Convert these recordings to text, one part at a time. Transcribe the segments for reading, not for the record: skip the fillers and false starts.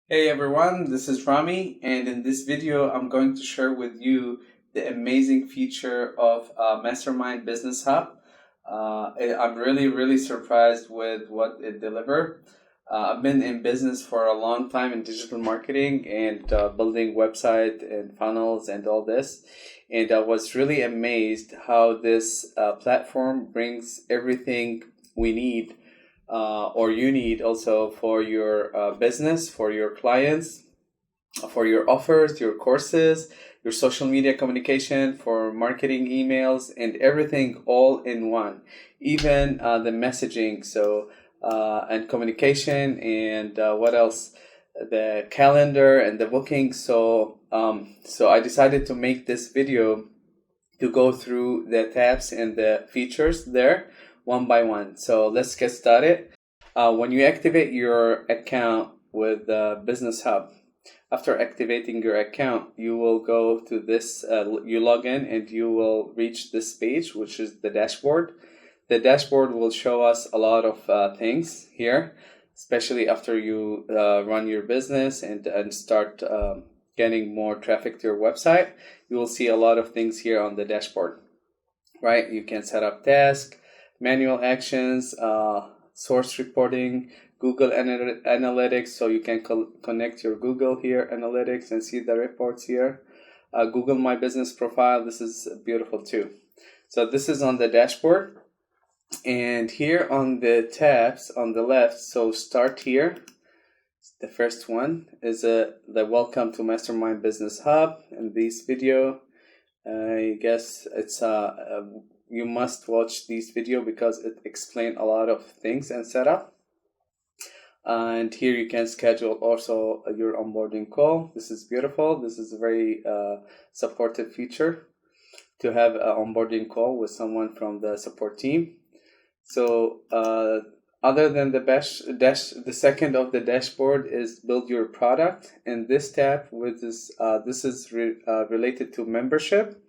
Hey everyone, this is Rami, and in this video, I'm going to share with you the amazing feature of Mastermind Business Hub. I'm really surprised with what it delivered. I've been in business for a long time in digital marketing and building website and funnels and all this. And I was really amazed how this platform brings everything we need or you need also for your business, for your clients, for your offers, your courses, your social media communication, for marketing emails, and everything all in one. Even the messaging, and communication, and what else? The calendar and the booking. So I decided to make this video to go through the tabs and the features there one by one. So let's get started. When you activate your account with Business Hub, after activating your account, you will go to this, you log in and you will reach this page, which is the dashboard. The dashboard will show us a lot of things here, especially after you run your business and start getting more traffic to your website. You will see a lot of things here on the dashboard, right? You can set up tasks, manual actions, source reporting, Google Analytics, so you can connect your Google here, Analytics, and see the reports here. Google My Business Profile, this is beautiful too. So this is on the dashboard. And here on the tabs on the left, so start here. The first one is the Welcome to Mastermind Business Hub. In this video, I guess it's you must watch this video because it explains a lot of things and setup. And here you can schedule also your onboarding call. This is beautiful. This is a very supportive feature to have an onboarding call with someone from the support team. So other than the second of the dashboard is build your product, and this tab with this related to membership,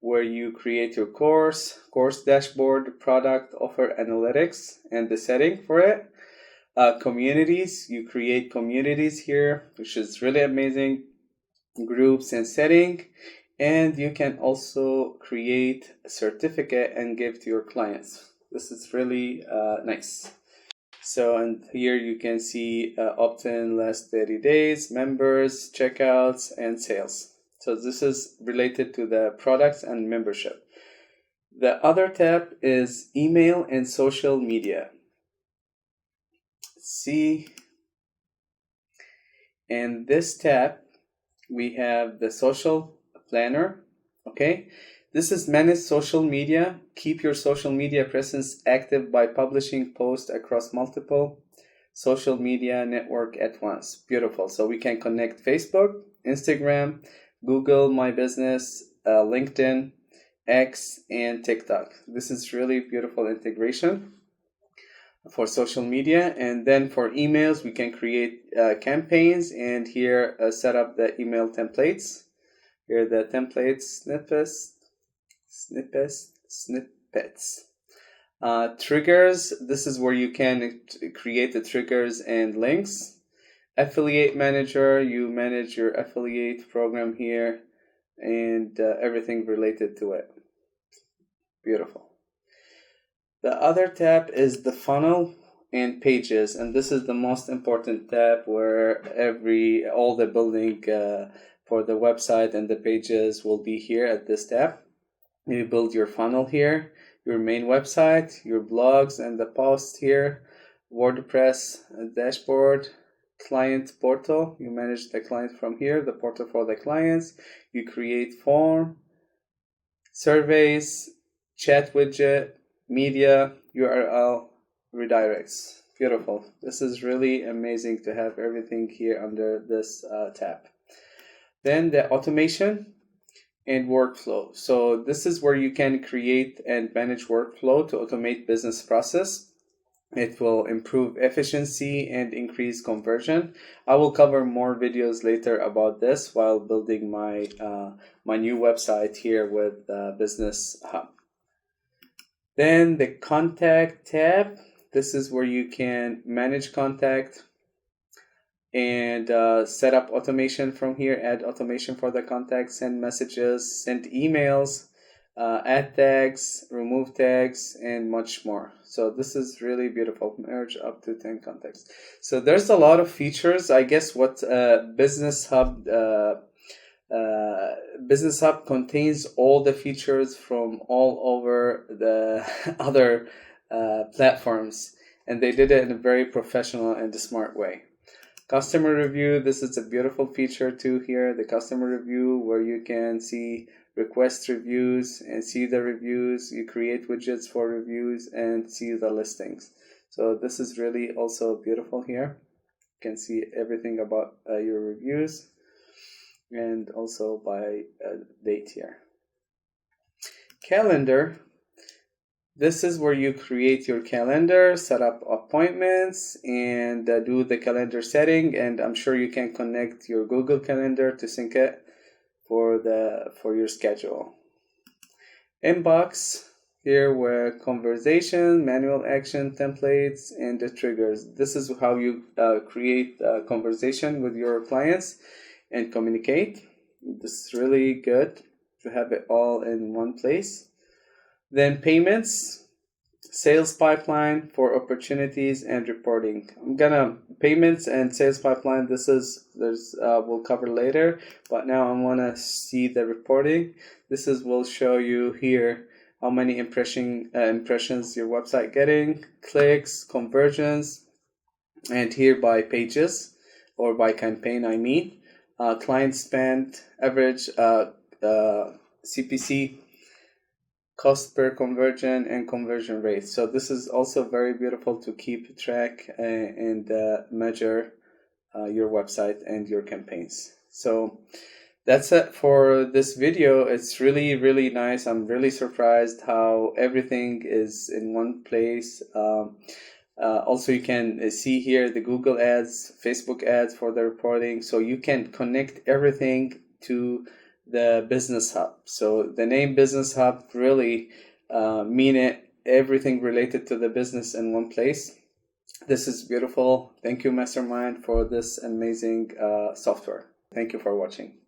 where you create your course dashboard, product offer analytics, and the setting for it. Communities, you create communities here, which is really amazing. Groups and setting, and you can also create a certificate and give to your clients. This is really nice. So, and here you can see opt-in last 30 days, members, checkouts, and sales. So this is related to the products and membership. The other tab is email and social media. See, in this tab, we have the social planner. Okay, this is manage social media. Keep your social media presence active by publishing posts across multiple social media network at once. Beautiful. So we can connect Facebook, Instagram, Google My Business, LinkedIn, X, and TikTok. This is really beautiful integration for social media. And then for emails, we can create campaigns, and here set up the email templates. Here are the templates, snippets. Triggers, this is where you can create the triggers and links. Affiliate manager, you manage your affiliate program here and everything related to it. Beautiful. The other tab is the funnel and pages, and this is the most important tab where all the building for the website and the pages will be here at this tab. You build your funnel here, your main website, your blogs and the posts here, WordPress dashboard, client portal. You manage the client from here, the portal for the clients. You create form, surveys, chat widget, media, URL, redirects. Beautiful. This is really amazing to have everything here under this tab. Then the automation and workflow. So this is where you can create and manage workflow to automate business process. It will improve efficiency and increase conversion. I will cover more videos later about this while building my my new website here with Business Hub. Then the contact tab. This is where you can manage contact and set up automation from here, add automation for the contacts, send messages, send emails, add tags, remove tags, and much more. So this is really beautiful. Merge up to 10 contacts. So there's a lot of features. I guess what Business Hub contains all the features from all over the other platforms, and they did it in a very professional and smart way. Customer review, this is a beautiful feature too here, the customer review, where you can see request reviews and see the reviews. You create widgets for reviews and see the listings. So this is really also beautiful here. You can see everything about your reviews, and also by date here. Calendar. This is where you create your calendar, set up appointments, and do the calendar setting. And I'm sure you can connect your Google Calendar to sync it for your schedule. Inbox, here where conversation, manual action, templates, and the triggers. This is how you create a conversation with your clients and communicate. This is really good to have it all in one place. Then payments, sales pipeline for opportunities, and reporting. Payments and sales pipeline, we'll cover later, but now I want to see the reporting. Will show you here how many impressions your website getting, clicks, conversions, and here by pages or by campaign, I mean. Client spend, average CPC, cost per conversion, and conversion rate. So this is also very beautiful to keep track and measure your website and your campaigns. So that's it for this video. It's really, really nice. I'm really surprised how everything is in one place. Also, you can see here the Google ads, Facebook ads for the reporting. So you can connect everything to the Business Hub. So the name Business Hub really everything related to the business in one place. This is beautiful. Thank you, Mastermind, for this amazing software. Thank you for watching.